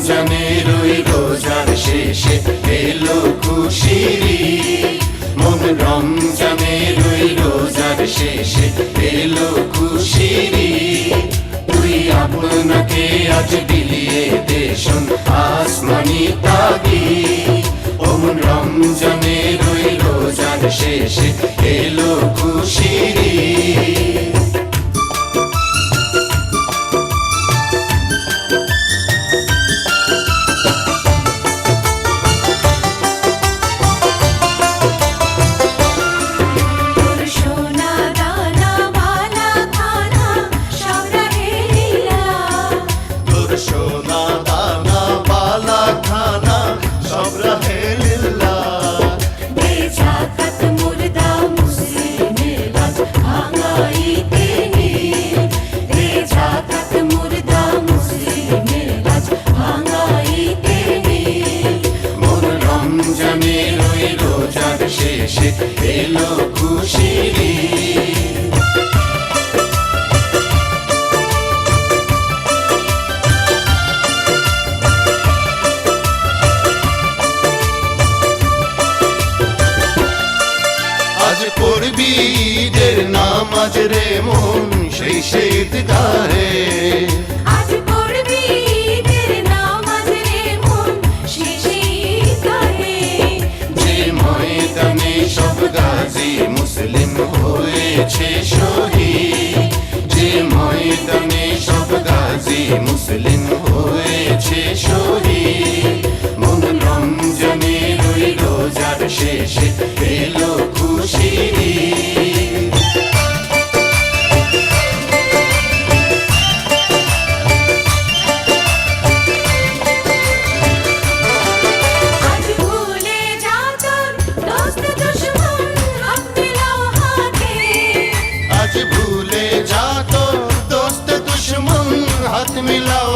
রমজানের ওই রোজার শেষে এলো খুশির ঈদ। মন রমজানের ওই রোজার শেষে এলো খুশির ঈদ। তুই আপনাকে আজ বিলিয়ে দে শোন আসমানি তাগিদ। ও মন রমজানের ওই রোজার শেষে এলো খুশির ঈদ। সোনা দানা বালা খানা সব রহে লিল্লাহ। দে জাকাত মুর্দা মুসলিমের লাজ ভাঙাইতে নিদ। দে জাকাত মুর্দা মুসলিমের লাজ ভাঙাইতে নিদ। মোর রমজানের ওই রোজার শেষে এলো খুশির ঈদ। আজ পড়বি ঈদের নামাজ রে মন সেই ঈদগাহে। আজ পড়বি ঈদের নামাজ রে মন শেষে ঈদগাহে। যে ময়দানে সব গাজী মুসলিম হয়েছে শহীদ। যে ময়দানে সব গাজী মুসলিম হয়েছে শহীদ। মন রমজানের ওই রোজার শেষে এলো খুশির ঈদ। আজ ভুলে যা তোর দোস্ত দুশমন হাত মিলাও হাতে। আজ ভুলে যা তো দোস্ত দুশ্মন হাত মিলাও